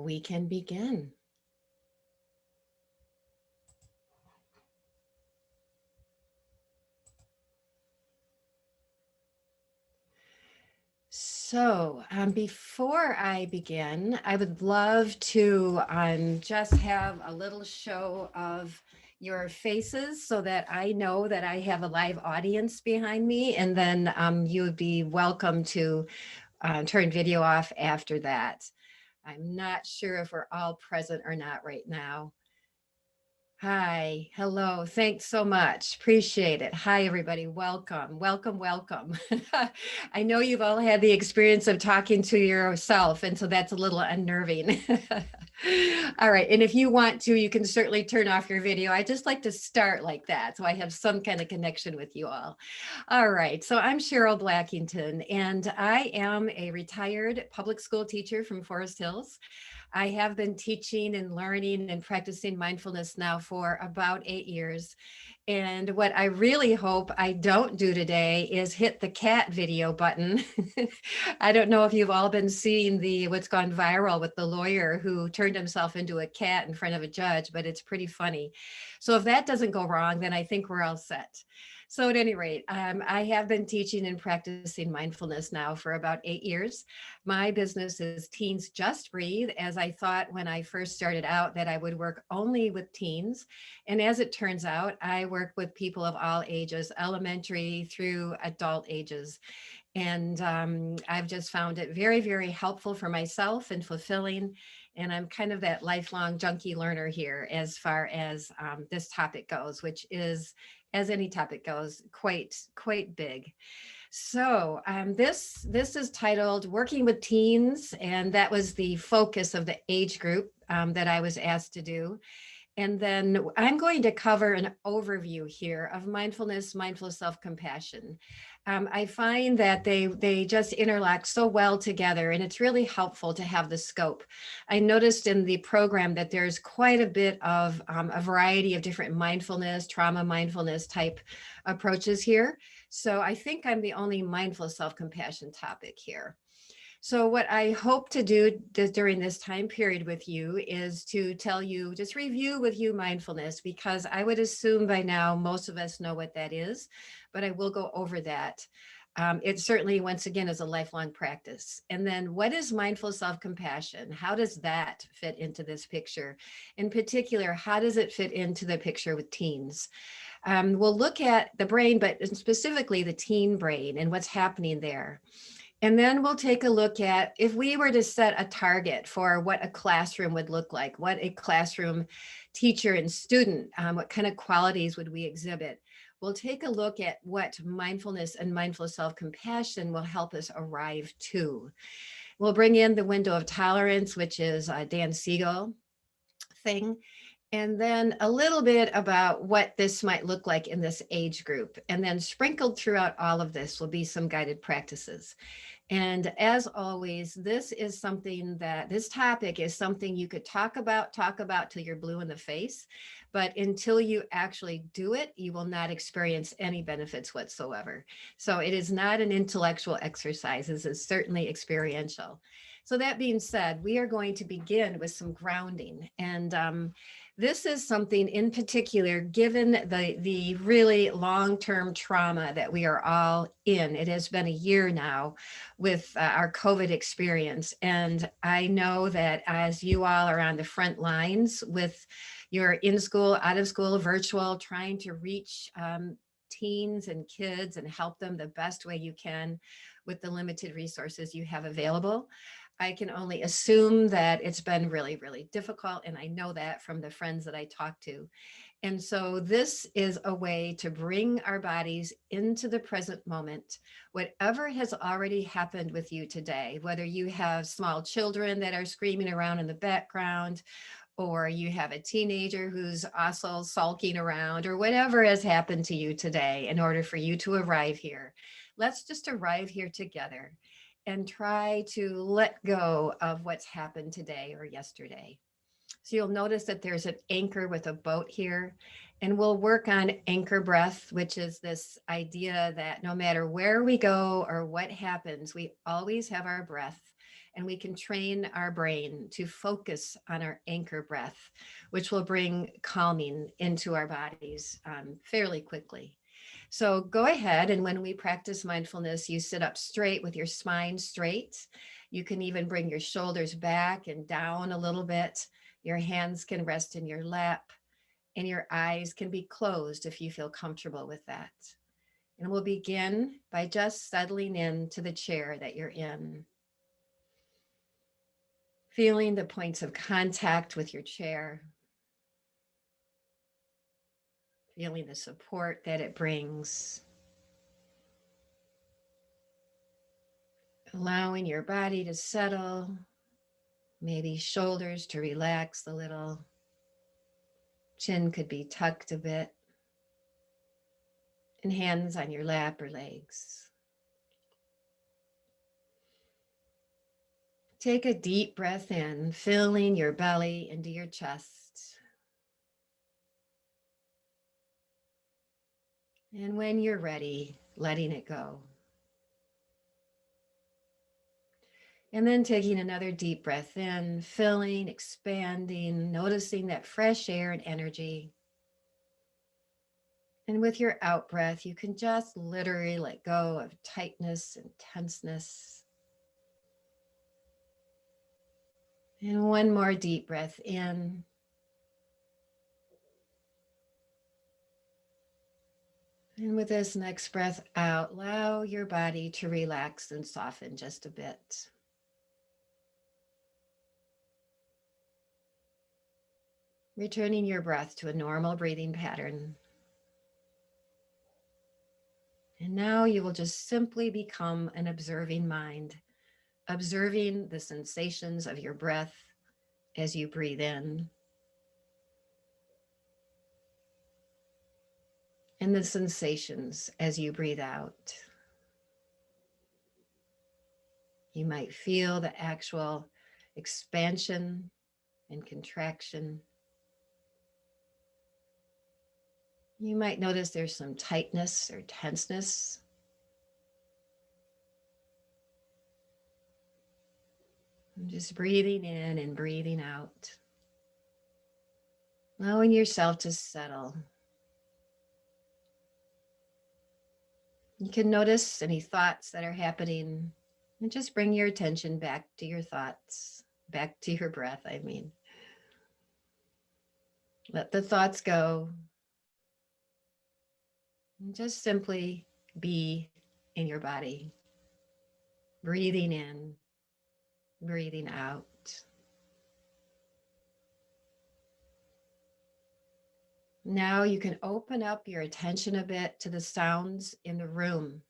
we can begin. So, before I begin, I would love to just have a little show of your faces so that I know that I have a live audience behind me, and then you would be welcome to turn video off after that. I'm not sure if we're all present or not right now. Hi, hello, thanks so much. Appreciate it. Hi, everybody. Welcome, welcome, welcome. I know you've all had the experience of talking to yourself, and so that's a little unnerving. All right, and if you want to, you can certainly turn off your video. I just like to start like that, so I have some kind of connection with you all. All right, so I'm Cheryl Blackington, and I am a retired public school teacher from Forest Hills. I have been teaching and learning and practicing mindfulness now for about 8 years. And what I really hope I don't do today is hit the cat video button. I don't know if you've all been seeing the what's gone viral with the lawyer who turned himself into a cat in front of a judge, but it's pretty funny. So if that doesn't go wrong, then I think we're all set. So at any rate, I have been teaching and practicing mindfulness now for about 8 years. My business is Teens Just Breathe, as I thought when I first started out that I would work only with teens. And as it turns out, I work with people of all ages, elementary through adult ages. And I've just found it very, very helpful for myself and fulfilling. And I'm kind of that lifelong junkie learner here as far as this topic goes, which is, as any topic goes, quite big. So this is titled "Working with Teens," and that was the focus of the age group that I was asked to do. And then I'm going to cover an overview here of mindfulness, mindful self-compassion. I find that they just interlock so well together, and it's really helpful to have the scope. I noticed in the program that there's quite a bit of a variety of different mindfulness, trauma mindfulness type approaches here. So I think I'm the only mindful self-compassion topic here. So, what I hope to do during this time period with you is to tell you, just review with you mindfulness, because I would assume by now most of us know what that is, but I will go over that. It certainly, once again, is a lifelong practice. And then, what is mindful self compassion? How does that fit into this picture? In particular, how does it fit into the picture with teens? We'll look at the brain, but specifically the teen brain and what's happening there. And then we'll take a look at if we were to set a target for what a classroom would look like, what a classroom teacher and student, what kind of qualities would we exhibit? We'll take a look at what mindfulness and mindful self-compassion will help us arrive to. We'll bring in the window of tolerance, which is a Dan Siegel thing, and then a little bit about what this might look like in this age group. And then sprinkled throughout all of this will be some guided practices. And as always, this topic is something you could talk about till you're blue in the face. But until you actually do it, you will not experience any benefits whatsoever. So it is not an intellectual exercise, this is certainly experiential. So that being said, we are going to begin with some grounding. And this is something in particular, given the really long-term trauma that we are all in. It has been a year now with our COVID experience. And I know that as you all are on the front lines with your in school, out of school, virtual, trying to reach teens and kids and help them the best way you can with the limited resources you have available. I can only assume that it's been really, really difficult. And I know that from the friends that I talk to. And so this is a way to bring our bodies into the present moment. Whatever has already happened with you today, whether you have small children that are screaming around in the background, or you have a teenager who's also sulking around, or whatever has happened to you today in order for you to arrive here. Let's just arrive here together and try to let go of what's happened today or yesterday. So you'll notice that there's an anchor with a boat here, and we'll work on anchor breath, which is this idea that no matter where we go or what happens, we always have our breath and we can train our brain to focus on our anchor breath, which will bring calming into our bodies fairly quickly. So go ahead, and when we practice mindfulness, you sit up straight with your spine straight. You can even bring your shoulders back and down a little bit. Your hands can rest in your lap, and your eyes can be closed if you feel comfortable with that. And we'll begin by just settling into the chair that you're in, feeling the points of contact with your chair, feeling the support that it brings, allowing your body to settle, maybe shoulders to relax a little, chin could be tucked a bit, and hands on your lap or legs. Take a deep breath in, filling your belly into your chest. And when you're ready, letting it go. And then taking another deep breath in, filling, expanding, noticing that fresh air and energy. And with your out breath, you can just literally let go of tightness and tenseness. And one more deep breath in. And with this next breath out, allow your body to relax and soften just a bit. Returning your breath to a normal breathing pattern. And now you will just simply become an observing mind, observing the sensations of your breath as you breathe in, and the sensations as you breathe out. You might feel the actual expansion and contraction. You might notice there's some tightness or tenseness. And just breathing in and breathing out, allowing yourself to settle. You can notice any thoughts that are happening and just bring your attention back to your thoughts, back to your breath, I mean. Let the thoughts go and just simply be in your body, breathing in, breathing out. Now you can open up your attention a bit to the sounds in the room.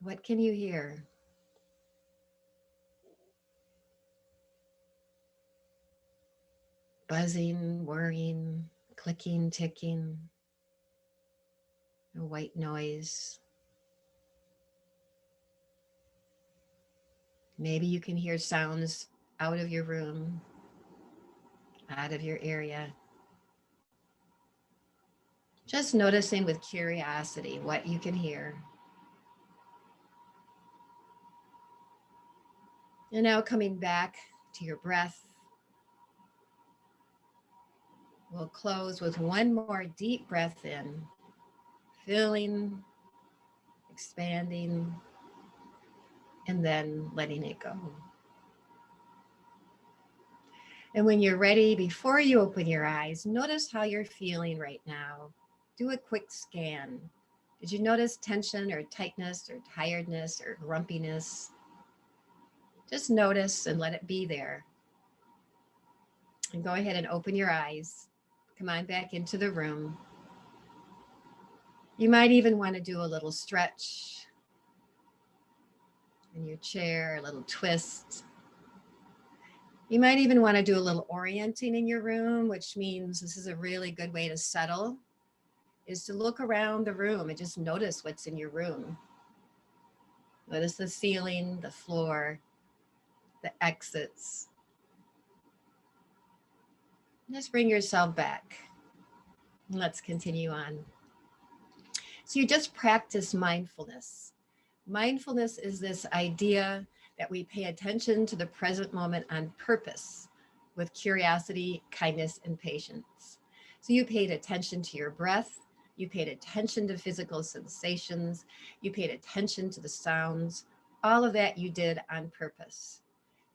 What can you hear? Buzzing, whirring, clicking, ticking, a white noise. Maybe you can hear sounds out of your room, out of your area. Just noticing with curiosity what you can hear. And now coming back to your breath. We'll close with one more deep breath in, filling, expanding, and then letting it go. And when you're ready, before you open your eyes, notice how you're feeling right now. Do a quick scan. Did you notice tension or tightness or tiredness or grumpiness? Just notice and let it be there. And go ahead and open your eyes. Come on back into the room. You might even want to do a little stretch in your chair, a little twist. You might even want to do a little orienting in your room, which means this is a really good way to settle, is to look around the room and just notice what's in your room. Notice the ceiling, the floor, the exits. Just bring yourself back. Let's continue on. So you just practice mindfulness. Mindfulness is this idea that we pay attention to the present moment on purpose with curiosity, kindness, and patience. So you paid attention to your breath, you paid attention to physical sensations, you paid attention to the sounds, all of that you did on purpose.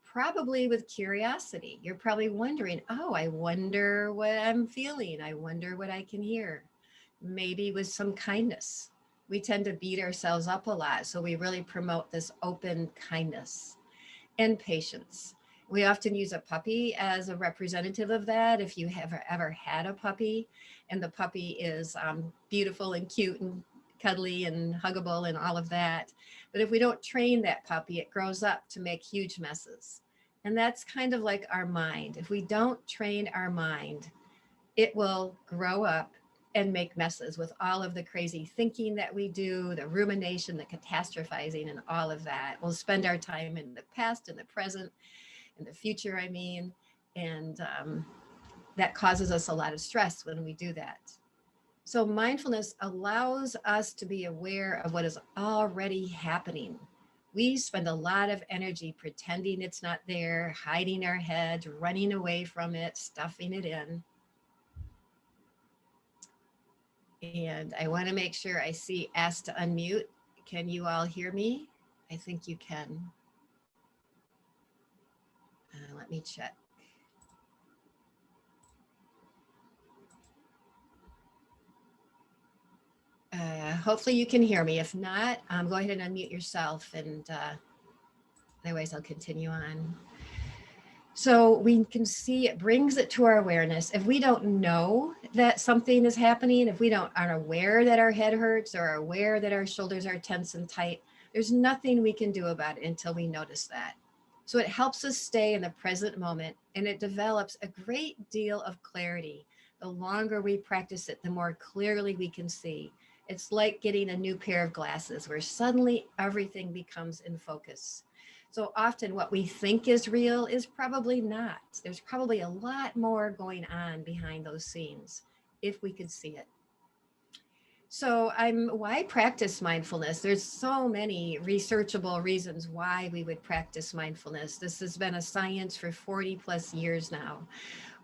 Probably with curiosity. You're probably wondering, oh, I wonder what I'm feeling. I wonder what I can hear. Maybe with some kindness. We tend to beat ourselves up a lot. So we really promote this open kindness and patience. We often use a puppy as a representative of that. If you have ever had a puppy and the puppy is beautiful and cute and cuddly and huggable and all of that. But if we don't train that puppy, it grows up to make huge messes. And that's kind of like our mind. If we don't train our mind, it will grow up and make messes with all of the crazy thinking that we do, the rumination, the catastrophizing, and all of that. We'll spend our time in the past, in the present, in the future, I mean, and that causes us a lot of stress when we do that. So, mindfulness allows us to be aware of what is already happening. We spend a lot of energy pretending it's not there, hiding our head, running away from it, stuffing it in. And I want to make sure I see ask to unmute. Can you all hear me? I think you can. Let me check. Hopefully you can hear me. If not, go ahead and unmute yourself, and otherwise I'll continue on. So we can see it brings it to our awareness. If we don't know that something is happening, if we don't aren't aware that our head hurts or are aware that our shoulders are tense and tight, there's nothing we can do about it until we notice that. So it helps us stay in the present moment, and it develops a great deal of clarity. The longer we practice it, the more clearly we can see. It's like getting a new pair of glasses where suddenly everything becomes in focus. So often what we think is real is probably not. There's probably a lot more going on behind those scenes if we could see it. So I'm why practice mindfulness? There's so many researchable reasons why we would practice mindfulness. This has been a science for 40 plus years now.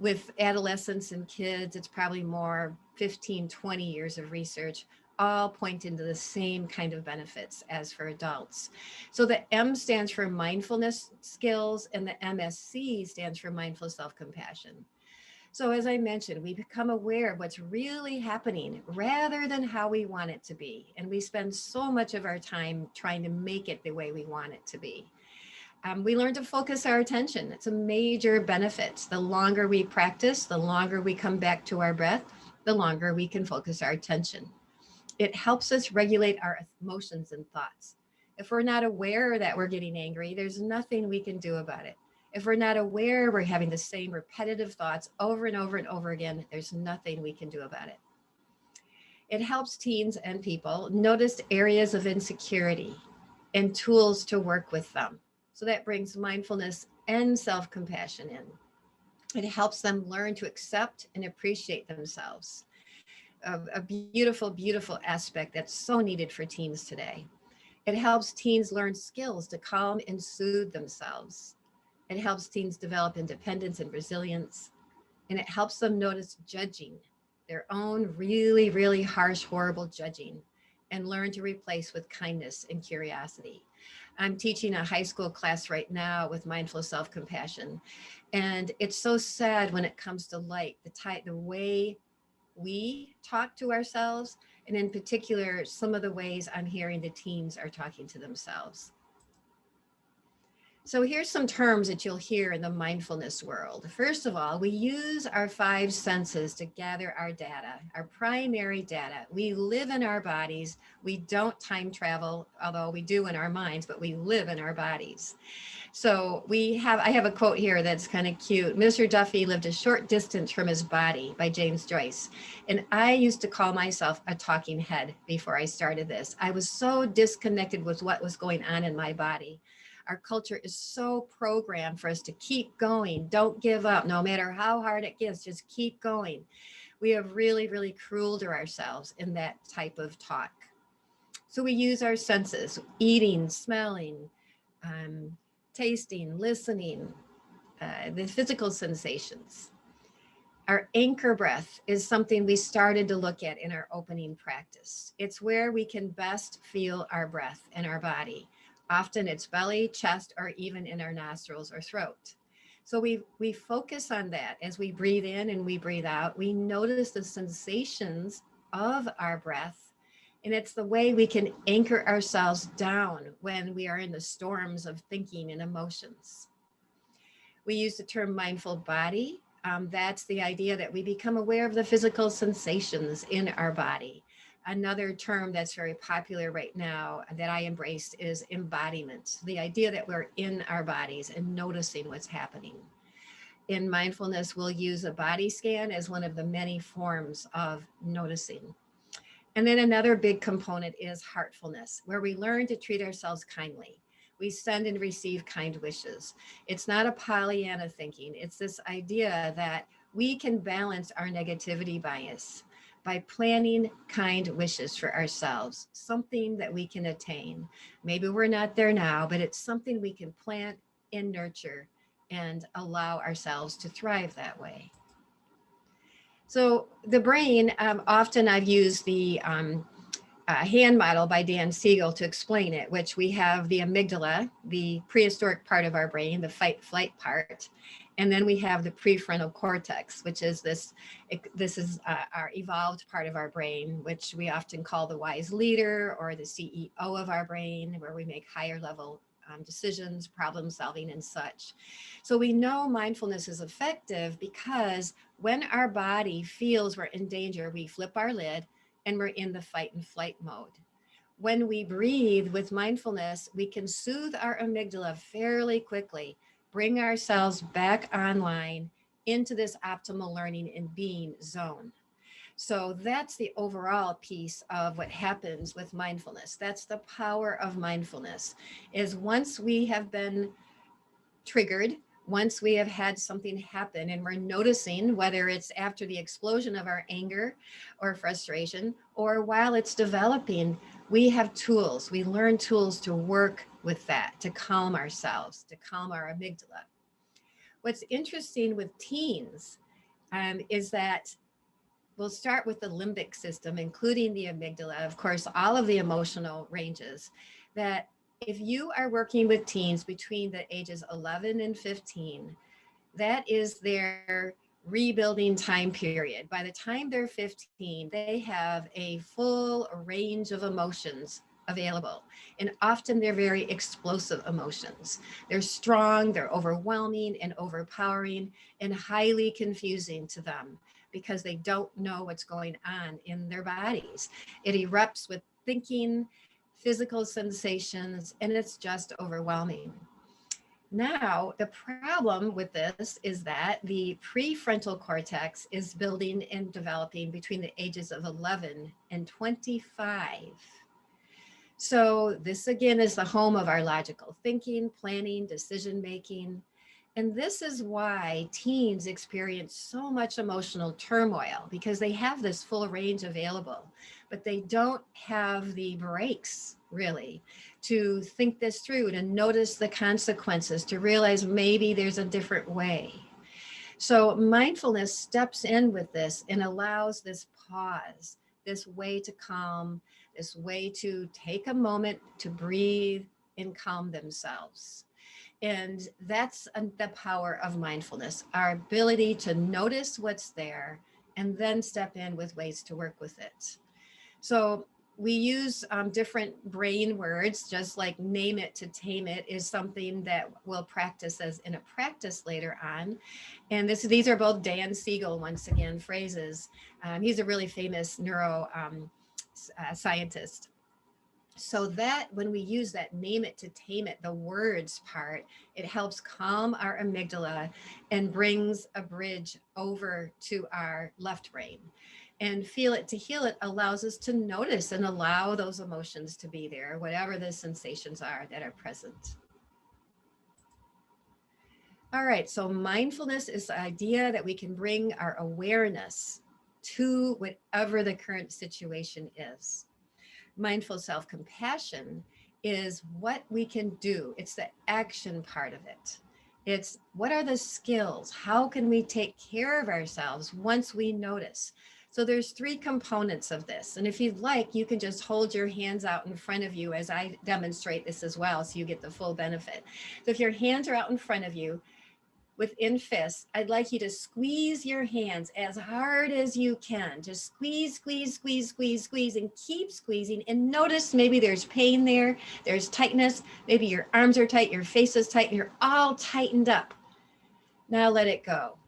With adolescents and kids, it's probably more 15, 20 years of research, all pointing to the same kind of benefits as for adults. So the M stands for mindfulness skills, and the MSC stands for mindful self-compassion. So, as I mentioned, we become aware of what's really happening rather than how we want it to be. And we spend so much of our time trying to make it the way we want it to be. We learn to focus our attention. It's a major benefit. The longer we practice, the longer we come back to our breath, the longer we can focus our attention. It helps us regulate our emotions and thoughts. If we're not aware that we're getting angry, there's nothing we can do about it. If we're not aware we're having the same repetitive thoughts over and over and over again, there's nothing we can do about it. It helps teens and people notice areas of insecurity and tools to work with them. So that brings mindfulness and self compassion in. It helps them learn to accept and appreciate themselves. A beautiful, beautiful aspect that's so needed for teens today. It helps teens learn skills to calm and soothe themselves. It helps teens develop independence and resilience. And it helps them notice judging, their own really, really harsh, horrible judging, and learn to replace with kindness and curiosity. I'm teaching a high school class right now with mindful self-compassion. And it's so sad when it comes to like the way we talk to ourselves, and in particular, some of the ways I'm hearing the teens are talking to themselves. So here's some terms that you'll hear in the mindfulness world. First of all, we use our five senses to gather our data, our primary data. We live in our bodies. We don't time travel, although we do in our minds, but we live in our bodies. So I have a quote here that's kind of cute. Mr. Duffy lived a short distance from his body by James Joyce. And I used to call myself a talking head before I started this. I was so disconnected with what was going on in my body. Our culture is so programmed for us to keep going. Don't give up, no matter how hard it gets, just keep going. We have really, really cruel to ourselves in that type of talk. So we use our senses, eating, smelling, um, tasting, listening, the physical sensations. Our anchor breath is something we started to look at in our opening practice. It's where we can best feel our breath in our body. Often it's belly, chest, or even in our nostrils or throat. So we focus on that as we breathe in and we breathe out. We notice the sensations of our breath. And it's the way we can anchor ourselves down when we are in the storms of thinking and emotions. We use the term mindful body. That's the idea that we become aware of the physical sensations in our body. Another term that's very popular right now that I embraced is embodiment, the idea that we're in our bodies and noticing what's happening. In mindfulness, we'll use a body scan as one of the many forms of noticing. And then another big component is heartfulness, where we learn to treat ourselves kindly. We send and receive kind wishes. It's not a Pollyanna thinking, it's this idea that we can balance our negativity bias by planning kind wishes for ourselves, something that we can attain. Maybe we're not there now, but it's something we can plant and nurture and allow ourselves to thrive that way. So the brain, often I've used the hand model by Dan Siegel to explain it, which we have the amygdala, the prehistoric part of our brain, the fight flight part, and then we have the prefrontal cortex, which is this is our evolved part of our brain, which we often call the wise leader or the CEO of our brain, where we make higher level decisions, problem solving, and such. So we know mindfulness is effective because when our body feels we're in danger, we flip our lid and we're in the fight and flight mode. When we breathe with mindfulness, we can soothe our amygdala fairly quickly, bring ourselves back online into this optimal learning and being zone. So that's the overall piece of what happens with mindfulness. That's the power of mindfulness is once we have been triggered, once we have had something happen and we're noticing whether it's after the explosion of our anger or frustration or while it's developing, we have tools. We learn tools to work with that, to calm ourselves, to calm our amygdala. What's interesting with teens is that we'll start with the limbic system, including the amygdala, of course, all of the emotional ranges, that if you are working with teens between the ages 11 and 15, that is their rebuilding time period. By the time they're 15, they have a full range of emotions available. And often they're very explosive emotions. They're strong, they're overwhelming and overpowering and highly confusing to them because they don't know what's going on in their bodies. It erupts with thinking, physical sensations, and it's just overwhelming. Now, the problem with this is that the prefrontal cortex is building and developing between the ages of 11 and 25. So, this again is the home of our logical thinking, planning, decision making. And this is why teens experience so much emotional turmoil because they have this full range available, but they don't have the brakes really to think this through, to notice the consequences, to realize maybe there's a different way. So mindfulness steps in with this and allows this pause, this way to calm, this way to take a moment to breathe and calm themselves. And that's the power of mindfulness, our ability to notice what's there and then step in with ways to work with it. So we use different brain words, just like name it to tame it is something that we'll practice as in a practice later on. And these are both Dan Siegel, once again, phrases. He's a really famous neuro scientist. So that when we use that name it to tame it, the words part, it helps calm our amygdala and brings a bridge over to our left brain. And feel it to heal it allows us to notice and allow those emotions to be there, whatever the sensations are that are present. All right, so mindfulness is the idea that we can bring our awareness to whatever the current situation is. Mindful self-compassion is what we can do. It's the action part of it. It's what are the skills? How can we take care of ourselves once we notice? So there's three components of this. And if you'd like, you can just hold your hands out in front of you as I demonstrate this as well, so you get the full benefit. So if your hands are out in front of you, within fists, I'd like you to squeeze your hands as hard as you can. Just squeeze, squeeze, squeeze, squeeze, squeeze, and keep squeezing. And notice maybe there's pain there, there's tightness, maybe your arms are tight, your face is tight, and you're all tightened up. Now let it go.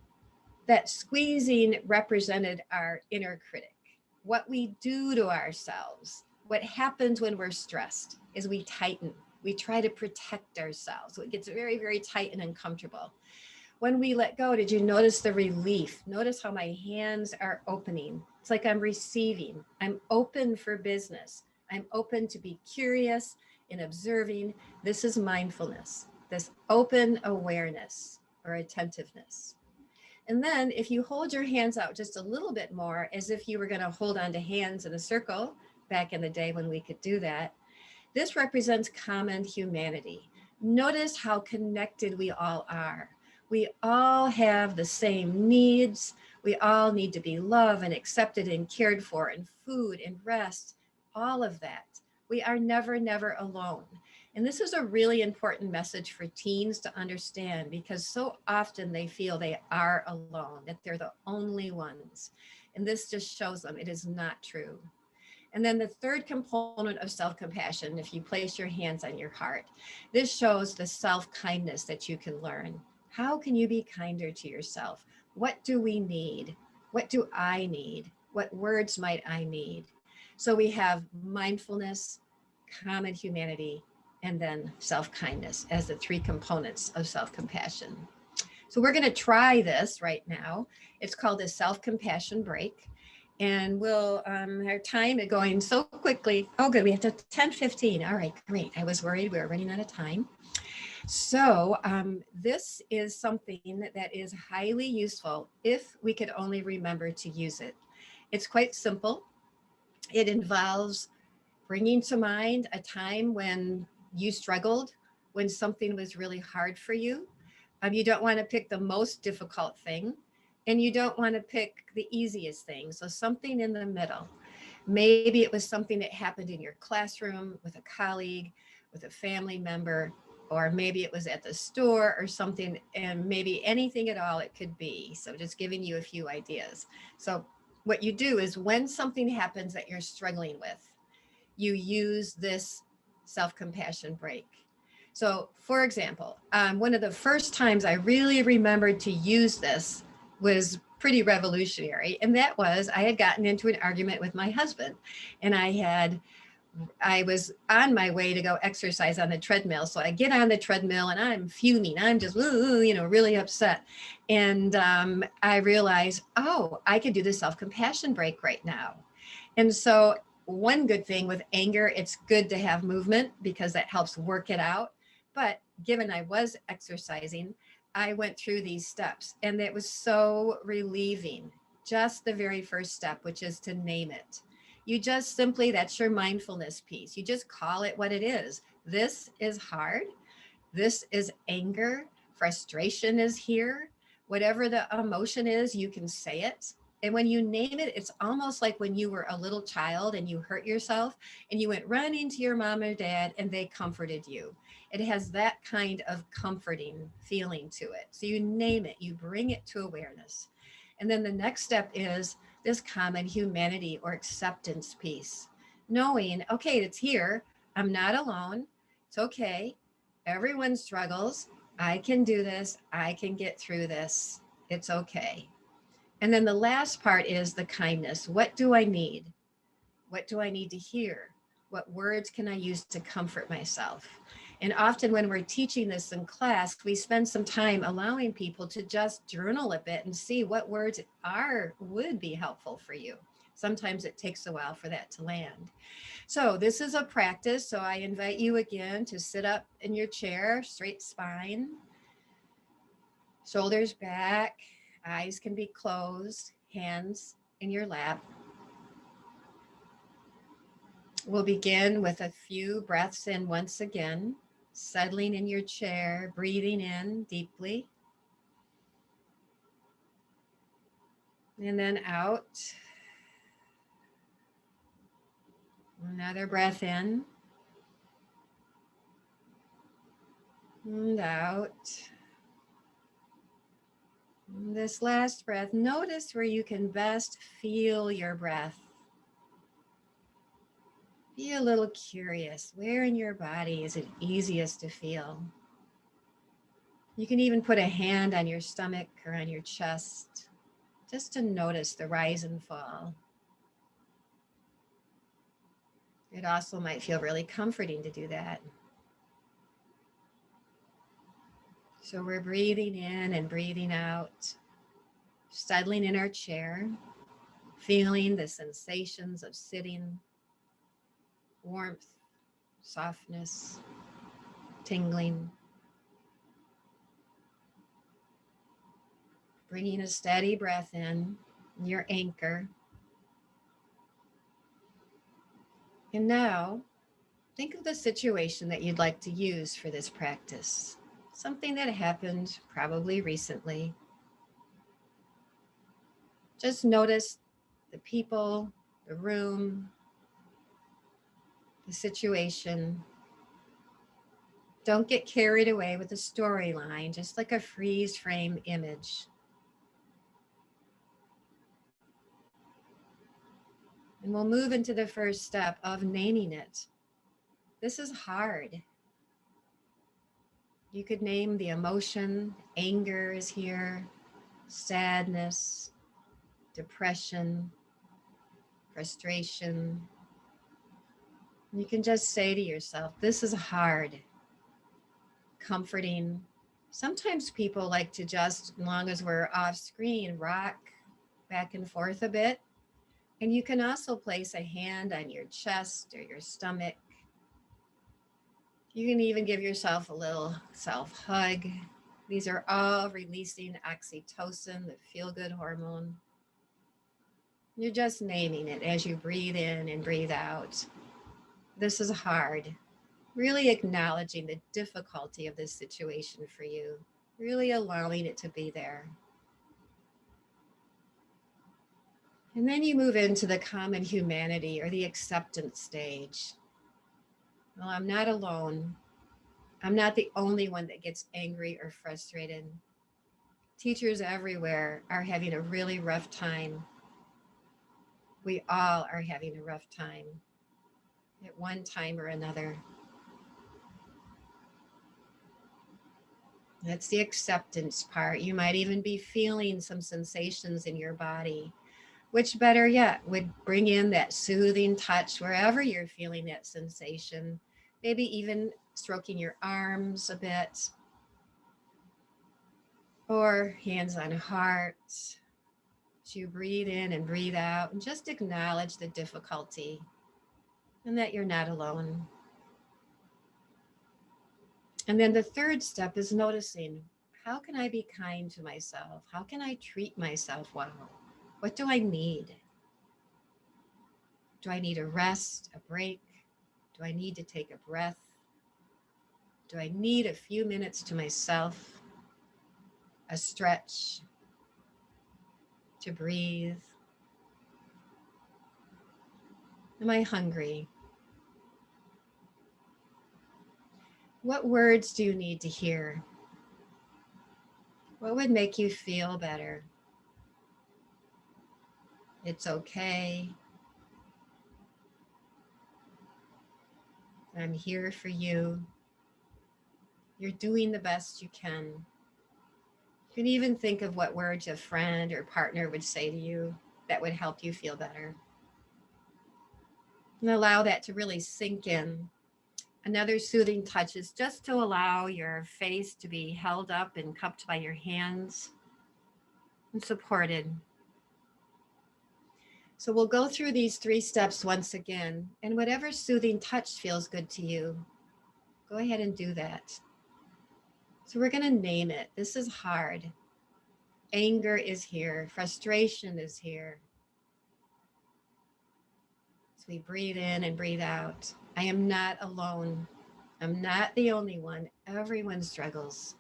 That squeezing represented our inner critic. What we do to ourselves, what happens when we're stressed is we tighten. We try to protect ourselves. So it gets very, very tight and uncomfortable. When we let go, did you notice the relief? Notice how my hands are opening. It's like I'm receiving. I'm open for business. I'm open to be curious and observing. This is mindfulness, this open awareness or attentiveness. And then if you hold your hands out just a little bit more, as if you were going to hold on to hands in a circle back in the day when we could do that, this represents common humanity. Notice how connected we all are. We all have the same needs. We all need to be loved and accepted and cared for, and food and rest, all of that. We are never, never alone. And this is a really important message for teens to understand, because so often they feel they are alone, that they're the only ones. And this just shows them it is not true. And then the third component of self-compassion, if you place your hands on your heart, this shows the self-kindness that you can learn. How can you be kinder to yourself? What do we need? What do I need? What words might I need? So we have mindfulness, common humanity, and then self-kindness as the three components of self-compassion. So we're going to try this right now. It's called a self-compassion break. And we'll, our time is going so quickly. Oh, good. We have to 10:15. All right, great. I was worried we were running out of time. So this is something that is highly useful if we could only remember to use it. It's quite simple. It involves bringing to mind a time when you struggled, when something was really hard for you. You don't want to pick the most difficult thing, and you don't want to pick the easiest thing. So something in the middle. Maybe it was something that happened in your classroom with a colleague, with a family member, or maybe it was at the store or something, and maybe anything at all it could be. So just giving you a few ideas. So what you do is when something happens that you're struggling with, you use this self-compassion break. So, for example, one of the first times I really remembered to use this was pretty revolutionary. And that was I had gotten into an argument with my husband, and I was on my way to go exercise on the treadmill. So I get on the treadmill and I'm fuming. I'm just, really upset. And I realize, oh, I could do the self-compassion break right now. And so one good thing with anger, it's good to have movement because that helps work it out. But given I was exercising, I went through these steps, and it was so relieving. Just the very first step, which is to name it. You just simply, that's your mindfulness piece. You just call it what it is. This is hard. This is anger. Frustration is here. Whatever the emotion is, you can say it. And when you name it, it's almost like when you were a little child and you hurt yourself and you went running to your mom or dad and they comforted you. It has that kind of comforting feeling to it. So you name it, you bring it to awareness. And then the next step is this common humanity or acceptance piece. Knowing, okay, it's here. I'm not alone. It's okay. Everyone struggles. I can do this. I can get through this. It's okay. And then the last part is the kindness. What do I need? What do I need to hear? What words can I use to comfort myself? And often when we're teaching this in class, we spend some time allowing people to just journal a bit and see what words would be helpful for you. Sometimes it takes a while for that to land. So this is a practice. So I invite you again to sit up in your chair, straight spine, shoulders back, eyes can be closed, hands in your lap. We'll begin with a few breaths in once again, settling in your chair, breathing in deeply, and then out. Another breath in and out. And this last breath, notice where you can best feel your breath. Be a little curious. Where in your body is it easiest to feel? You can even put a hand on your stomach or on your chest just to notice the rise and fall. It also might feel really comforting to do that. So we're breathing in and breathing out, settling in our chair, feeling the sensations of sitting, warmth, softness, tingling. Bringing a steady breath in, your anchor. And now, think of the situation that you'd like to use for this practice. Something that happened probably recently. Just notice the people, the room, the situation. Don't get carried away with the storyline, just like a freeze frame image. And we'll move into the first step of naming it. This is hard. You could name the emotion. Anger is here, sadness, depression, frustration. You can just say to yourself, this is hard, comforting. Sometimes people like to just, as long as we're off screen, rock back and forth a bit. And you can also place a hand on your chest or your stomach. You can even give yourself a little self hug. These are all releasing oxytocin, the feel-good hormone. You're just naming it as you breathe in and breathe out. This is hard. Really acknowledging the difficulty of this situation for you. Really allowing it to be there. And then you move into the common humanity or the acceptance stage. Well, I'm not alone. I'm not the only one that gets angry or frustrated. Teachers everywhere are having a really rough time. We all are having a rough time at one time or another. That's the acceptance part. You might even be feeling some sensations in your body, which better yet would bring in that soothing touch wherever you're feeling that sensation. Maybe even stroking your arms a bit, or hands on heart. As you breathe in and breathe out, and just acknowledge the difficulty and that you're not alone. And then the third step is noticing, how can I be kind to myself? How can I treat myself well? What do I need? Do I need a rest, a break? Do I need to take a breath? Do I need a few minutes to myself? A stretch? To breathe? Am I hungry? What words do you need to hear? What would make you feel better? It's okay. I'm here for you. You're doing the best you can. You can even think of what words a friend or partner would say to you that would help you feel better. And allow that to really sink in. Another soothing touch is just to allow your face to be held up and cupped by your hands and supported. So we'll go through these 3 steps once again, and whatever soothing touch feels good to you, go ahead and do that. So we're going to name it. This is hard. Anger is here. Frustration is here. As we breathe in and breathe out, I am not alone. I'm not the only one. Everyone struggles.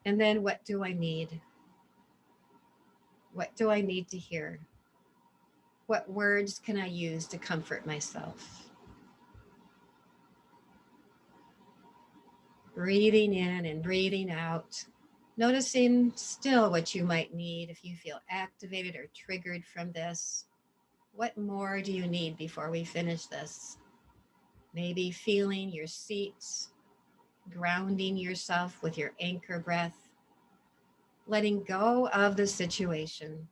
And then what do I need? What do I need to hear? What words can I use to comfort myself? Breathing in and breathing out. Noticing still what you might need if you feel activated or triggered from this. What more do you need before we finish this? Maybe feeling your seat, grounding yourself with your anchor breath, letting go of the situation,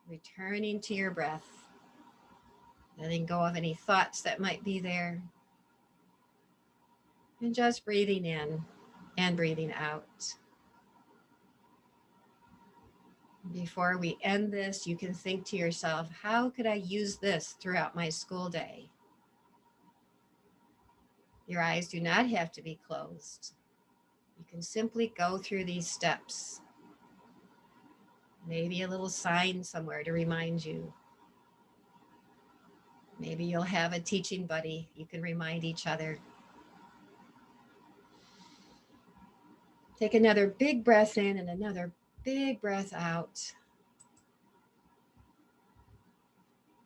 returning to your breath, letting go of any thoughts that might be there, and just breathing in and breathing out. Before we end this, you can think to yourself, how could I use this throughout my school day? Your eyes do not have to be closed. You can simply go through these steps. Maybe a little sign somewhere to remind you. Maybe you'll have a teaching buddy. You can remind each other. Take another big breath in and another big breath out.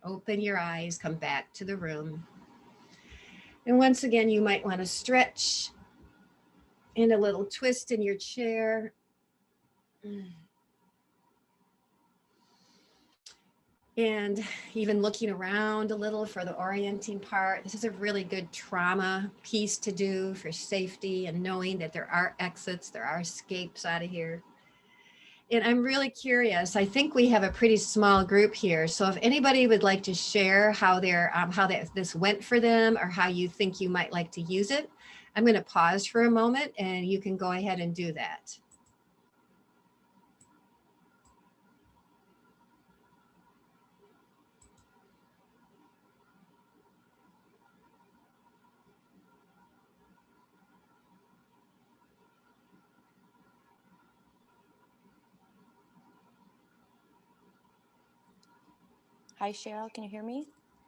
Open your eyes, come back to the room. And once again, you might want to stretch and a little twist in your chair. And even looking around a little for the orienting part. This is a really good trauma piece to do for safety and knowing that there are exits, there are escapes out of here. And I'm really curious. I think we have a pretty small group here. So if anybody would like to share how this went for them or how you think you might like to use it, I'm going to pause for a moment and you can go ahead and do that. Hi, Cheryl. Can you hear me?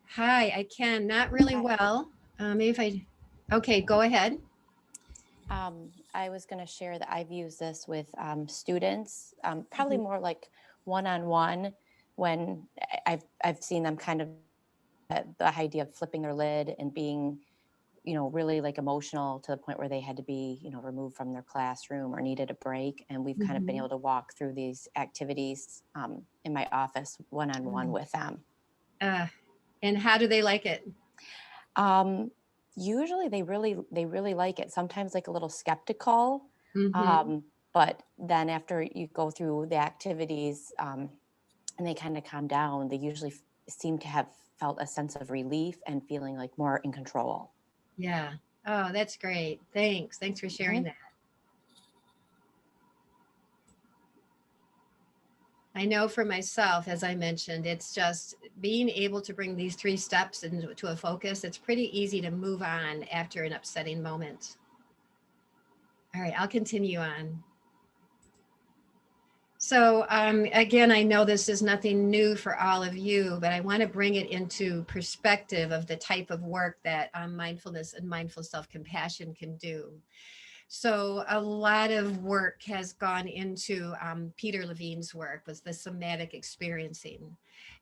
Hi, I can. Not really Hi. well. Maybe if okay, go ahead. I was going to share that I've used this with students, probably more like one-on-one when I've seen them kind of the idea of flipping their lid and being, really like emotional to the point where they had to be, removed from their classroom or needed a break. And we've kind of been Mhm. able to walk through these activities in my office one-on-one with them. Uh, and how do they like it? Um, Usually they really like it. Sometimes like a little skeptical, Mm-hmm. but then after you go through the activities and they kind of calm down, they usually seem to have felt a sense of relief and feeling like more in control. Yeah. Oh, that's great. Thanks. Thanks for sharing Mhm. that. I know for myself, as I mentioned, it's just being able to bring these three steps into a focus. It's pretty easy to move on after an upsetting moment. All right, I'll continue on. So, again, I know this is nothing new for all of you, but I want to bring it into perspective of the type of work that mindfulness and mindful self compassion can do. So a lot of work has gone into Peter Levine's work with the somatic experiencing.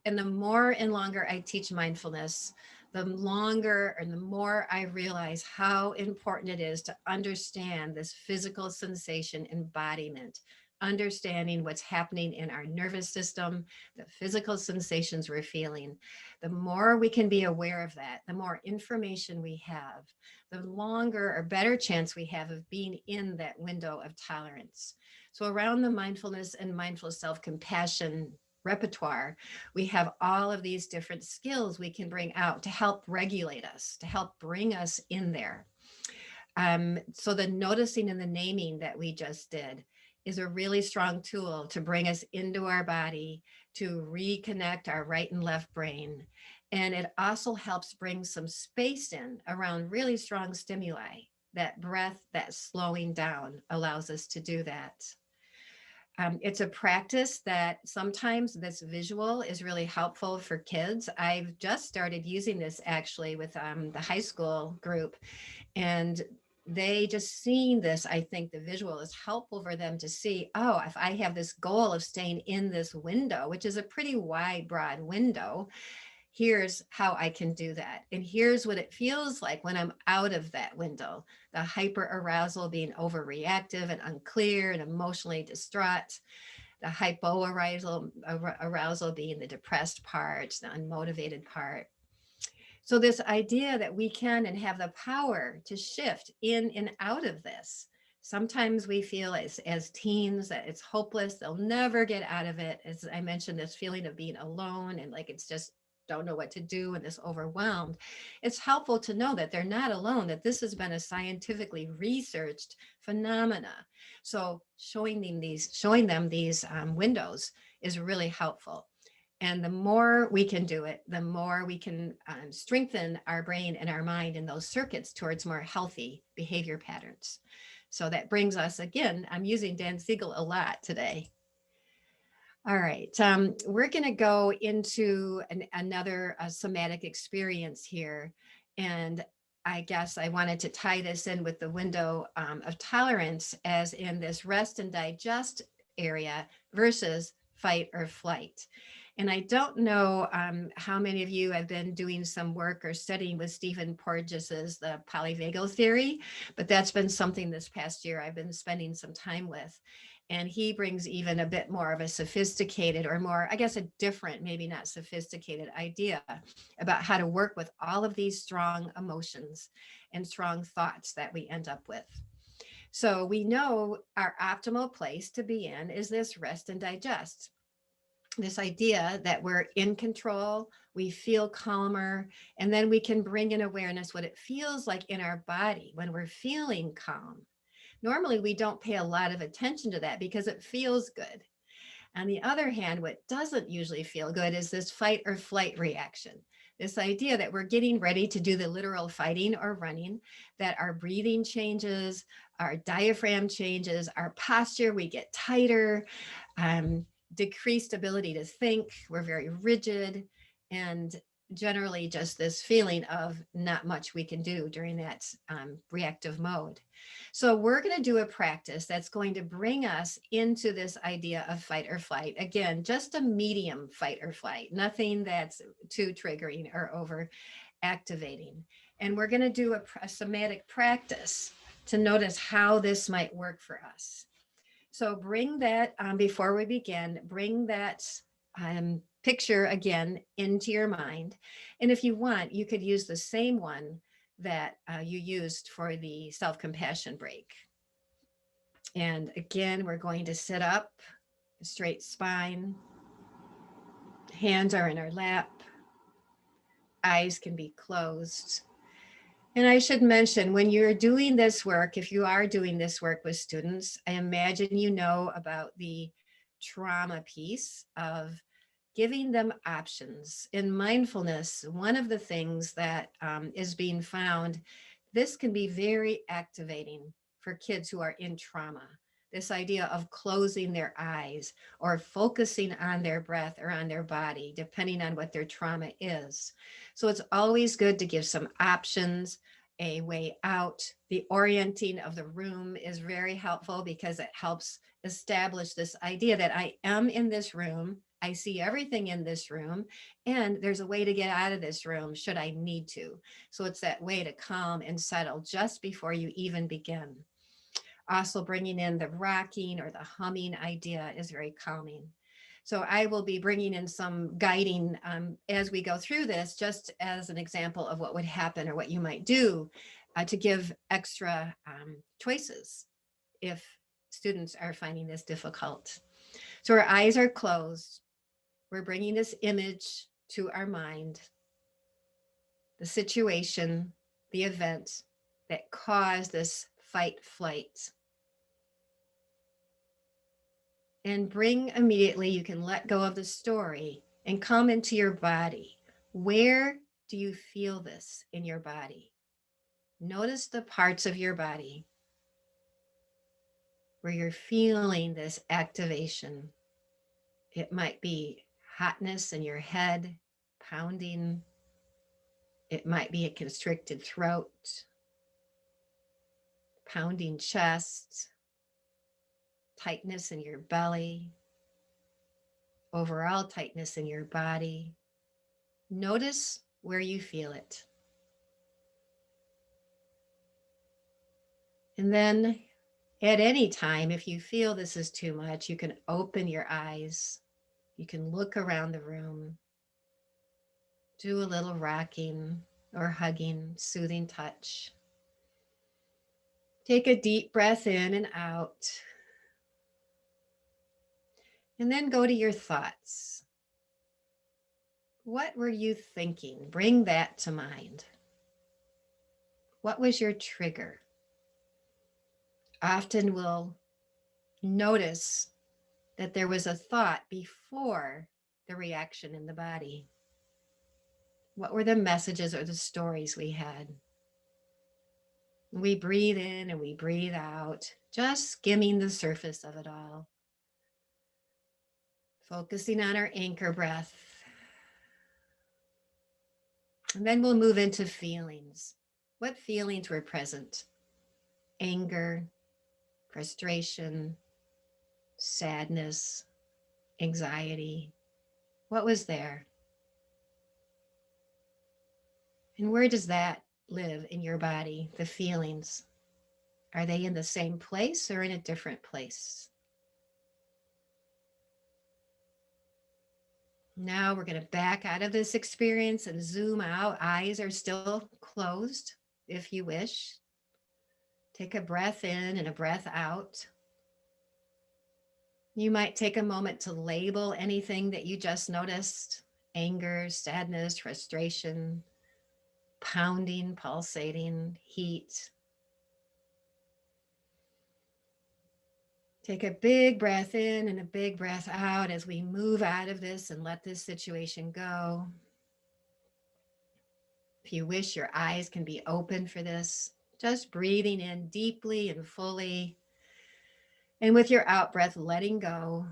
And the more and longer I teach mindfulness, the longer and the more I realize how important it is to understand this physical sensation embodiment, understanding what's happening in our nervous system, the physical sensations we're feeling. The more we can be aware of that, the more information we have, the longer or better chance we have of being in that window of tolerance. So, around the mindfulness and mindful self compassion repertoire, we have all of these different skills we can bring out to help regulate us, to help bring us in there. So, the noticing and the naming that we just did is a really strong tool to bring us into our body, to reconnect our right and left brain. And it also helps bring some space in around really strong stimuli. That breath, that slowing down allows us to do that. It's a practice that sometimes this visual is really helpful for kids. I've just started using this actually with the high school group, and they just seeing this, I think the visual is helpful for them to see, oh, if I have this goal of staying in this window, which is a pretty wide, broad window, here's how I can do that. And here's what it feels like when I'm out of that window. The hyper arousal being overreactive and unclear and emotionally distraught. The arousal being the depressed part, the unmotivated part. So this idea that we can and have the power to shift in and out of this. Sometimes we feel as teens that it's hopeless. They'll never get out of it. As I mentioned, this feeling of being alone and like it's just don't know what to do and this overwhelmed. It's helpful to know that they're not alone, that this has been a scientifically researched phenomena. So showing them these windows is really helpful. And the more we can do it, the more we can strengthen our brain and our mind in those circuits towards more healthy behavior patterns. So that brings us again, I'm using Dan Siegel a lot today. All right, we're going to go into another somatic experience here. And I guess I wanted to tie this in with the window of tolerance, as in this rest and digest area versus fight or flight. And I don't know how many of you have been doing some work or studying with Stephen Porges's the polyvagal theory, but that's been something this past year I've been spending some time with. And he brings even a bit more of a sophisticated, or more, I guess, a different, maybe not sophisticated idea about how to work with all of these strong emotions and strong thoughts that we end up with. So we know our optimal place to be in is this rest and digest. This idea that we're in control, we feel calmer, and then we can bring in awareness what it feels like in our body when we're feeling calm. Normally, we don't pay a lot of attention to that because it feels good. On the other hand, what doesn't usually feel good is this fight or flight reaction. This idea that we're getting ready to do the literal fighting or running, that our breathing changes, our diaphragm changes, our posture, we get tighter, decreased ability to think, we're very rigid, and generally just this feeling of not much we can do during that reactive mode. So we're going to do a practice that's going to bring us into this idea of fight or flight. Again, just a medium fight or flight, nothing that's too triggering or over activating. And we're going to do a somatic practice to notice how this might work for us. So bring that, before we begin, bring that picture again into your mind. And if you want, you could use the same one that you used for the self-compassion break. And again, we're going to sit up, straight spine, hands are in our lap, eyes can be closed. And I should mention, when you're doing this work, if you are doing this work with students, I imagine you know about the trauma piece of giving them options. In mindfulness, one of the things that is being found, this can be very activating for kids who are in trauma. This idea of closing their eyes or focusing on their breath or on their body, depending on what their trauma is. So it's always good to give some options, a way out. The orienting of the room is very helpful because it helps establish this idea that I am in this room. I see everything in this room, and there's a way to get out of this room should I need to. So it's that way to calm and settle just before you even begin. Also, bringing in the rocking or the humming idea is very calming. So I will be bringing in some guiding as we go through this, just as an example of what would happen or what you might do to give extra choices if students are finding this difficult. So our eyes are closed. We're bringing this image to our mind, the situation, the event that caused this fight flight. And bring immediately, you can let go of the story and come into your body. Where do you feel this in your body? Notice the parts of your body. where you're feeling this activation. It might be hotness in your head, pounding. It might be a constricted throat, pounding chest, tightness in your belly, overall tightness in your body. Notice where you feel it. And then at any time, if you feel this is too much, you can open your eyes. You can look around the room, do a little rocking or hugging, soothing touch. Take a deep breath in and out. And then go to your thoughts. What were you thinking? Bring that to mind. What was your trigger? Often we'll notice that there was a thought before the reaction in the body. What were the messages or the stories we had? We breathe in and we breathe out, just skimming the surface of it all. Focusing on our anchor breath. And then we'll move into feelings. What feelings were present? Anger, frustration, sadness, anxiety. What was there? And where does that live in your body, the feelings? Are they in the same place or in a different place? Now we're going to back out of this experience and zoom out. Eyes are still closed if you wish. Take a breath in and a breath out. You might take a moment to label anything that you just noticed: anger, sadness, frustration, pounding, pulsating, heat. Take a big breath in and a big breath out as we move out of this and let this situation go. If you wish, your eyes can be open for this. Just breathing in deeply and fully. And with your out breath, letting go.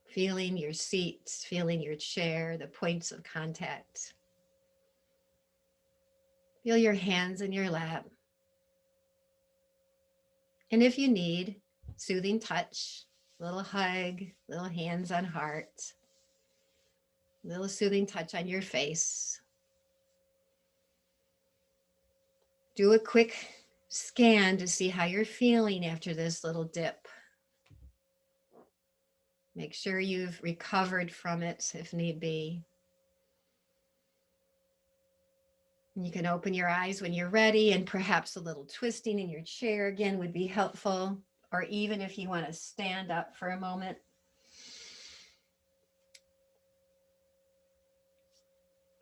Feeling your seat, feeling your chair, the points of contact. Feel your hands in your lap. And if you need, soothing touch, little hug, little hands on heart, little soothing touch on your face. Do a quick scan to see how you're feeling after this little dip. Make sure you've recovered from it if need be. You can open your eyes when you're ready, and perhaps a little twisting in your chair again would be helpful, or even if you want to stand up for a moment.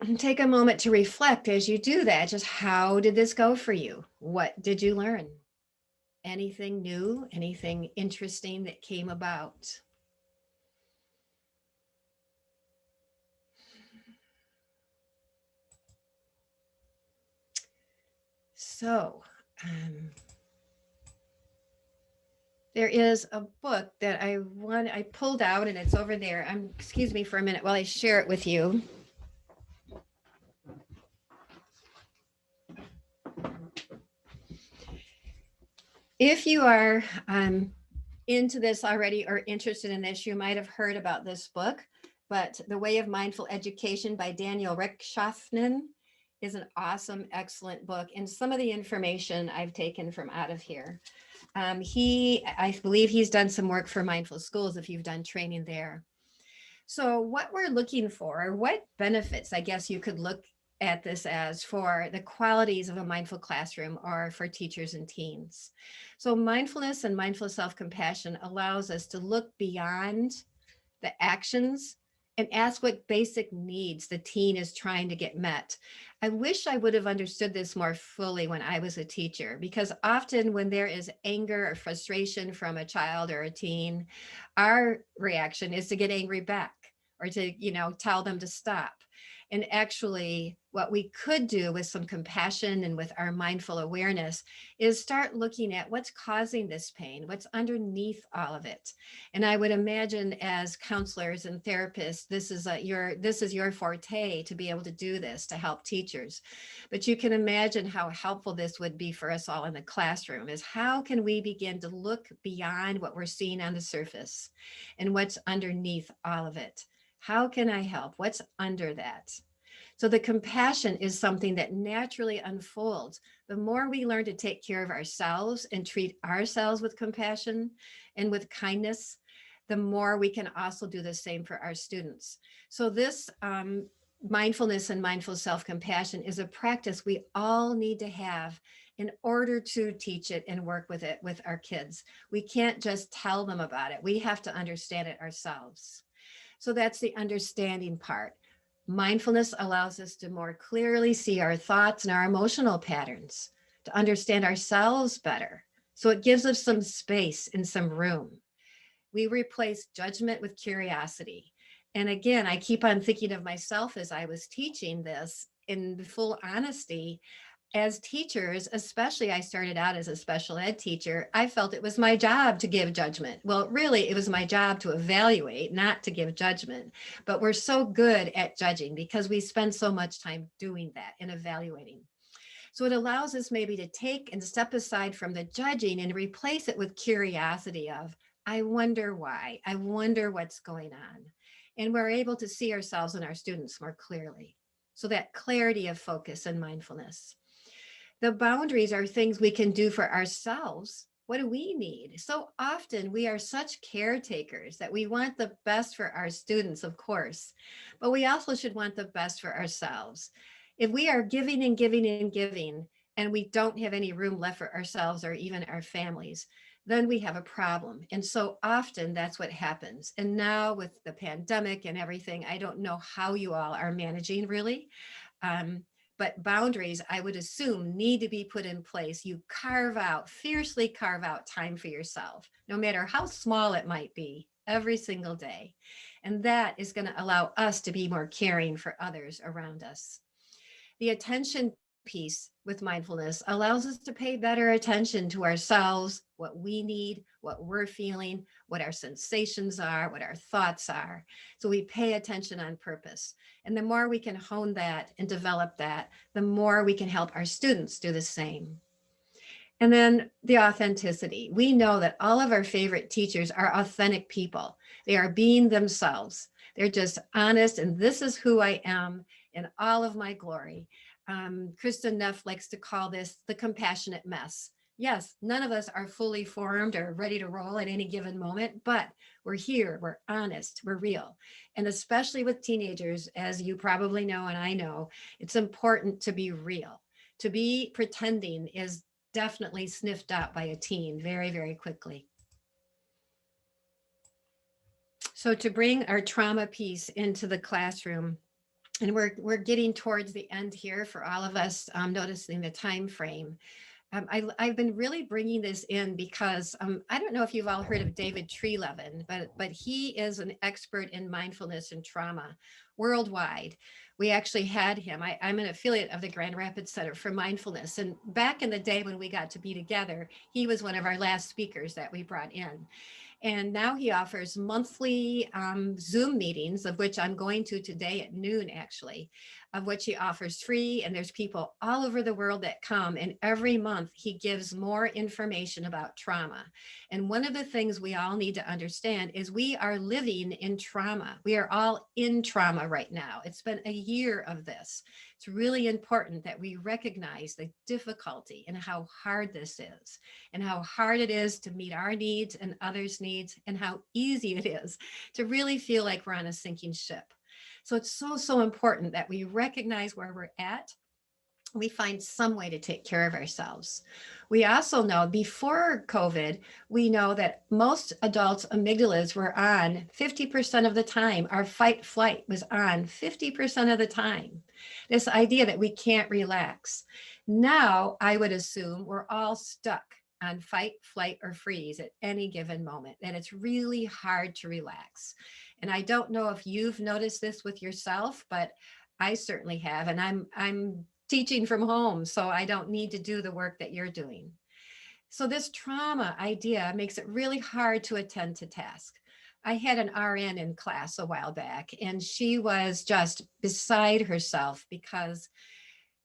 And take a moment to reflect as you do that. Just how did this go for you? What did you learn? Anything new, anything interesting that came about? So, there is a book that I pulled out, and it's over there. Excuse me for a minute while I share it with you. If you are into this already or interested in this, you might have heard about this book, but The Way of Mindful Education by Daniel Rickshoffman is an awesome, excellent book. And some of the information I've taken from out of here. I believe he's done some work for Mindful Schools if you've done training there. So what we're looking for, or what benefits, I guess you could look at this as, for the qualities of a mindful classroom or for teachers and teens. So mindfulness and mindful self-compassion allows us to look beyond the actions and ask what basic needs the teen is trying to get met. I wish I would have understood this more fully when I was a teacher, because often when there is anger or frustration from a child or a teen, our reaction is to get angry back or to, tell them to stop. And actually, What we could do with some compassion and with our mindful awareness is start looking at what's causing this pain, what's underneath all of it. And I would imagine as counselors and therapists, this is your forte to be able to do this to help teachers. But you can imagine how helpful this would be for us all in the classroom is how can we begin to look beyond what we're seeing on the surface and what's underneath all of it? How can I help? What's under that? So the compassion is something that naturally unfolds. The more we learn to take care of ourselves and treat ourselves with compassion and with kindness, the more we can also do the same for our students. So this mindfulness and mindful self-compassion is a practice we all need to have in order to teach it and work with it with our kids. We can't just tell them about it. We have to understand it ourselves. So that's the understanding part. Mindfulness allows us to more clearly see our thoughts and our emotional patterns, to understand ourselves better. So it gives us some space and some room. We replace judgment with curiosity. And again, I keep on thinking of myself as I was teaching this in full honesty as teachers, especially I started out as a special ed teacher, I felt it was my job to give judgment. Well, really, it was my job to evaluate, not to give judgment. But we're so good at judging because we spend so much time doing that and evaluating. So it allows us maybe to take and step aside from the judging and replace it with curiosity of, I wonder why, I wonder what's going on. And we're able to see ourselves and our students more clearly. So that clarity of focus and mindfulness. The boundaries are things we can do for ourselves. What do we need? So often we are such caretakers that we want the best for our students, of course, but we also should want the best for ourselves. If we are giving and giving and giving, and we don't have any room left for ourselves or even our families, then we have a problem. And so often that's what happens. And now with the pandemic and everything, I don't know how you all are managing really. Um, but boundaries, I would assume, need to be put in place. You fiercely carve out time for yourself, no matter how small it might be, every single day. And that is going to allow us to be more caring for others around us. The attention piece with mindfulness allows us to pay better attention to ourselves, what we need, what we're feeling, what our sensations are, what our thoughts are. So we pay attention on purpose. And the more we can hone that and develop that, the more we can help our students do the same. And then the authenticity. We know that all of our favorite teachers are authentic people. They are being themselves. They're just honest, and this is who I am in all of my glory. Kristen Neff likes to call this the compassionate mess. Yes, none of us are fully formed or ready to roll at any given moment, but we're here, we're honest, we're real. And especially with teenagers, as you probably know, and I know, it's important to be real. To be pretending is definitely sniffed out by a teen very, very quickly. So to bring our trauma piece into the classroom, and we're getting towards the end here for all of us, noticing the time frame. I've been really bringing this in because I don't know if you've all heard of David Trelevin, but he is an expert in mindfulness and trauma worldwide. We actually had him. I'm an affiliate of the Grand Rapids Center for Mindfulness. And back in the day when we got to be together, he was one of our last speakers that we brought in. And now he offers monthly Zoom meetings, of which I'm going to today at noon, actually, of which he offers free. And there's people all over the world that come. And every month he gives more information about trauma. And one of the things we all need to understand is we are living in trauma. We are all in trauma right now. It's been a year of this. It's really important that we recognize the difficulty and how hard this is, and how hard it is to meet our needs and others' needs, and how easy it is to really feel like we're on a sinking ship. So it's so important that we recognize where we're at. We find some way to take care of ourselves. We also know before COVID, we know that most adults' amygdalas were on 50% of the time. Our fight flight was on 50% of the time. This idea that we can't relax. Now, I would assume we're all stuck on fight, flight, or freeze at any given moment, and it's really hard to relax. And I don't know if you've noticed this with yourself, but I certainly have, and I'm teaching from home, so I don't need to do the work that you're doing. So this trauma idea makes it really hard to attend to task. I had an RN in class a while back, and she was just beside herself because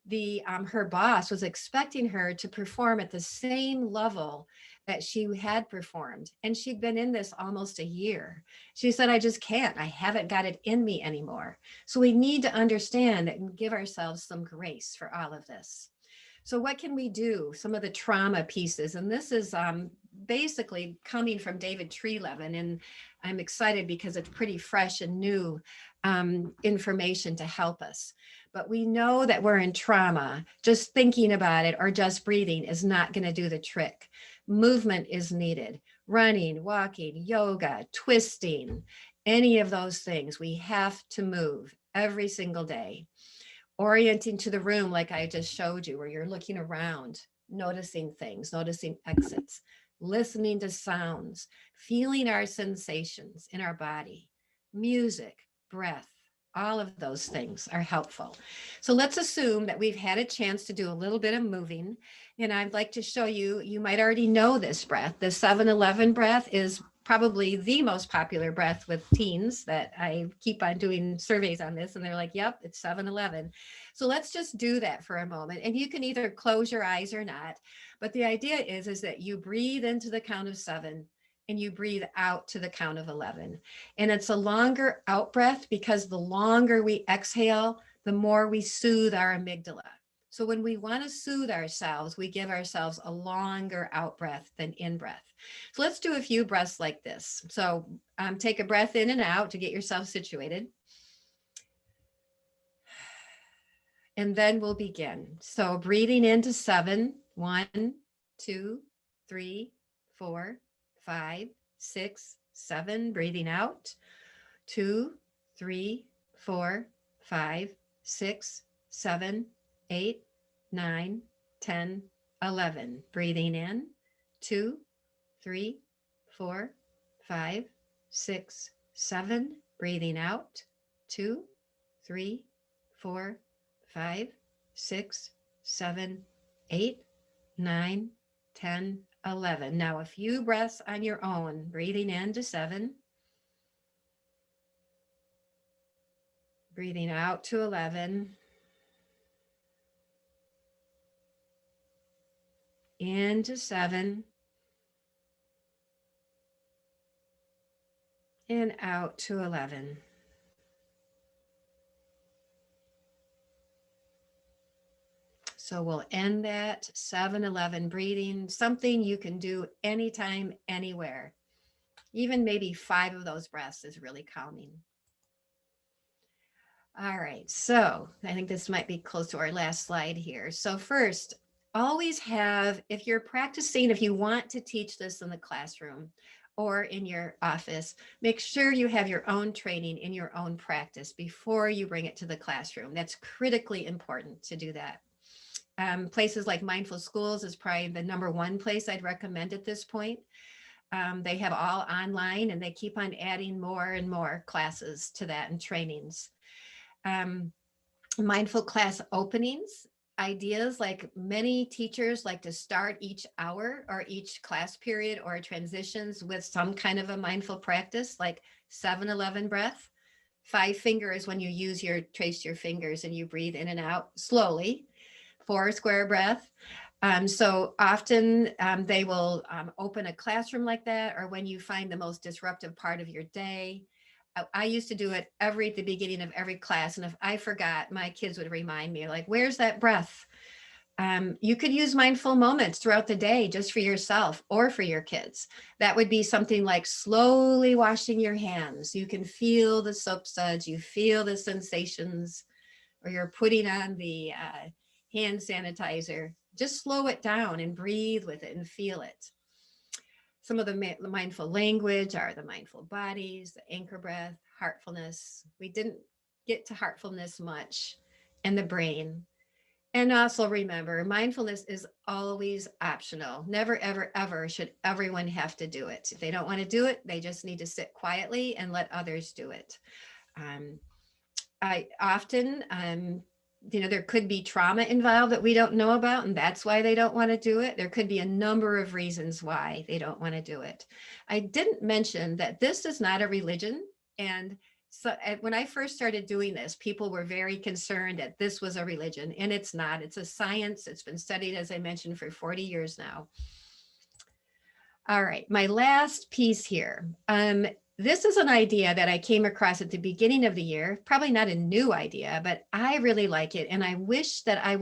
the her boss was expecting her to perform at the same level that she had performed, and she'd been in this almost a year. She said, I just can't, I haven't got it in me anymore. So we need to understand and give ourselves some grace for all of this. So what can we do? Some of the trauma pieces, and this is basically coming from David Trelevin, and I'm excited because it's pretty fresh and new information to help us. But we know that we're in trauma. Just thinking about it or just breathing is not going to do the trick. Movement is needed. Running, walking, yoga, twisting, any of those things. We have to move every single day. Orienting to the room, like I just showed you, where you're looking around, noticing things, noticing exits, listening to sounds, feeling our sensations in our body, music, breath. All of those things are helpful. So let's assume that we've had a chance to do a little bit of moving. And I'd like to show you, you might already know this breath. The 7-Eleven breath is probably the most popular breath with teens that I keep on doing surveys on this. And they're like, yep, it's 7-Eleven. So let's just do that for a moment. And you can either close your eyes or not. But the idea is that you breathe into the count of 7 and you breathe out to the count of 11. And it's a longer out breath because the longer we exhale, the more we soothe our amygdala. So when we want to soothe ourselves, we give ourselves a longer out breath than in breath. So let's do a few breaths like this. So take a breath in and out to get yourself situated. And then we'll begin. So breathing into 7, 1, 2, 3, 4, 5, 6, 7. Breathing out, 2, 3, 4, 5, 6, 7, 8, 9, 10, 11. Breathing in, 2, 3, 4, 5, 6, 7. Breathing out, 2, 3, 4, 5, 6, 7, 8, 9, 10, 11. Now a few breaths on your own. Breathing into 7. Breathing out to 11. Into 7. And out to 11. So we'll end that 7-11 breathing, something you can do anytime, anywhere. Even maybe 5 of those breaths is really calming. All right, so I think this might be close to our last slide here. So first, always have, if you're practicing, if you want to teach this in the classroom or in your office, make sure you have your own training in your own practice before you bring it to the classroom. That's critically important to do that. Places like Mindful Schools is probably the #1 place I'd recommend at this point. They have all online and they keep on adding more and more classes to that and trainings. Mindful class openings, ideas like many teachers like to start each hour or each class period or transitions with some kind of a mindful practice like 7-11 breath. 5 fingers when you trace your fingers and you breathe in and out slowly. 4 square breath. So often they will open a classroom like that, or when you find the most disruptive part of your day. I used to do it at the beginning of every class. And if I forgot, my kids would remind me, like, where's that breath? You could use mindful moments throughout the day just for yourself or for your kids. That would be something like slowly washing your hands. You can feel the soap suds, you feel the sensations, or you're putting on the hand sanitizer. Just slow it down and breathe with it and feel it. Some of the mindful language are the mindful bodies, the anchor breath, heartfulness. We didn't get to heartfulness much, and the brain. And also remember, mindfulness is always optional. Never, ever, ever should everyone have to do it. If they don't want to do it, they just need to sit quietly and let others do it. I often, there could be trauma involved that we don't know about, and that's why they don't want to do it. There could be a number of reasons why they don't want to do it. I didn't mention that this is not a religion. And so when I first started doing this, people were very concerned that this was a religion, and it's not. It's a science. It's been studied, as I mentioned, for 40 years now. All right, my last piece here. This is an idea that I came across at the beginning of the year, probably not a new idea, but I really like it. And I wish that I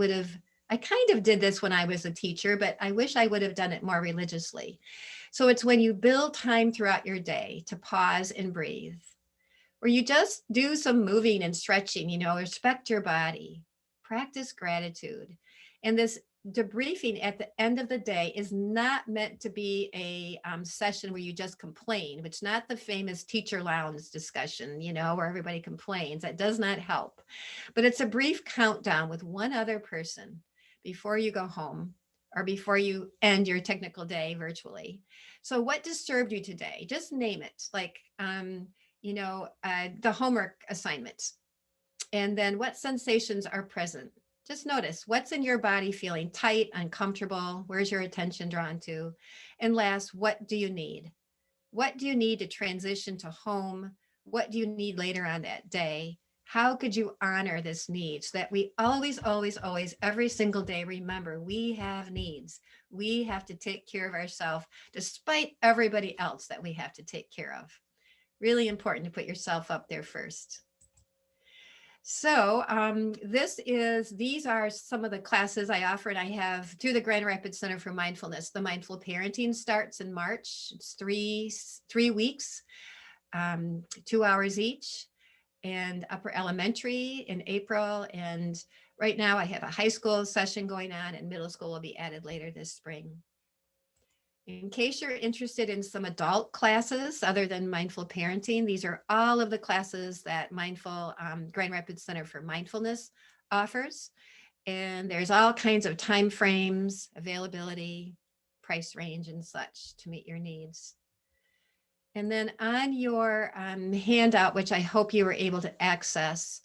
kind of did this when I was a teacher, but I wish I would have done it more religiously. So it's when you build time throughout your day to pause and breathe, or you just do some moving and stretching, respect your body, practice gratitude. And this debriefing at the end of the day is not meant to be a session where you just complain. It's not the famous teacher lounge discussion, where everybody complains. That does not help. But it's a brief countdown with one other person before you go home or before you end your technical day virtually. So what disturbed you today? Just name it. Like, the homework assignment. And then what sensations are present? Just notice what's in your body feeling tight, uncomfortable. Where's your attention drawn to? And last, what do you need? What do you need to transition to home? What do you need later on that day? How could you honor this need so that we always, always, always, every single day, remember we have needs. We have to take care of ourselves despite everybody else that we have to take care of. Really important to put yourself up there first. So these are some of the classes I offer, and I have through the Grand Rapids Center for Mindfulness. The Mindful Parenting starts in March. It's three weeks, 2 hours each, and upper elementary in April. And right now I have a high school session going on, and middle school will be added later this spring. In case you're interested in some adult classes other than mindful parenting, these are all of the classes that Grand Rapids Center for Mindfulness offers. And there's all kinds of time frames, availability, price range, and such to meet your needs. And then on your handout, which I hope you were able to access,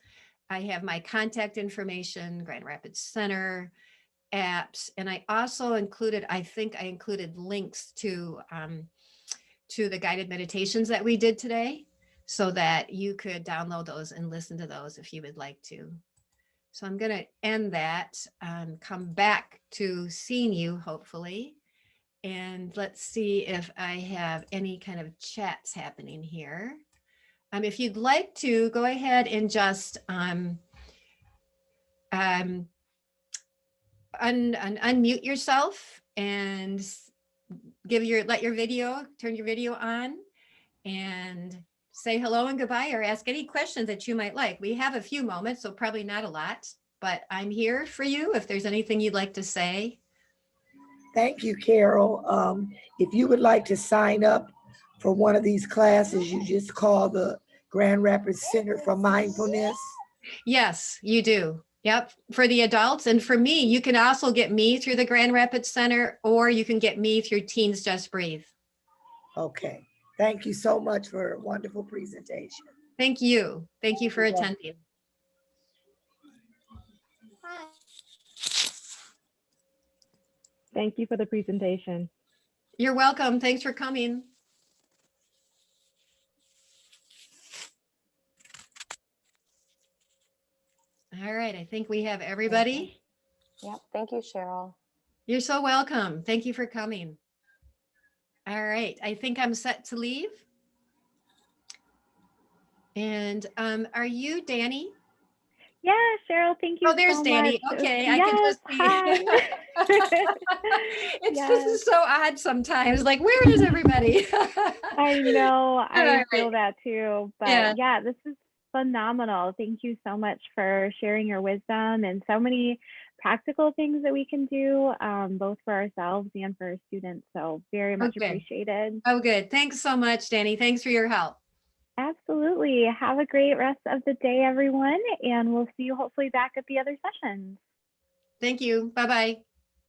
I have my contact information, Grand Rapids Center, apps, and I also included, I think I included links to the guided meditations that we did today, so that you could download those and listen to those if you would like to. So I'm going to end that, come back to seeing you hopefully, and let's see if I have any kind of chats happening here. If you'd like to go ahead and just unmute yourself and turn your video on and say hello and goodbye, or ask any questions that you might like. We have a few moments, so probably not a lot, but I'm here for you if there's anything you'd like to say. Thank you, Carol. If you would like to sign up for one of these classes, you just call the Grand Rapids Center for Mindfulness. Yes, you do. Yep. For the adults. And for me, you can also get me through the Grand Rapids Center, or you can get me through Teens Just Breathe. Okay. Thank you so much for a wonderful presentation. Thank you. Thank you for attending. Hi. Thank you for the presentation. You're welcome. Thanks for coming. All right. I think we have everybody. Yep. Thank you, Cheryl. You're so welcome. Thank you for coming. All right. I think I'm set to leave. And are you Danny? Yeah, Cheryl, thank you. Oh, there's so Danny. much. Okay, Yes, I can just see. This is so odd sometimes. Like, where is everybody? I know. I feel right. that too. But yeah, this is phenomenal. Thank you so much for sharing your wisdom and so many practical things that we can do, both for ourselves and for our students. So very much appreciated. Oh, good. Thanks so much, Danny. Thanks for your help. Absolutely. Have a great rest of the day, everyone. And we'll see you hopefully back at the other sessions. Thank you. Bye-bye.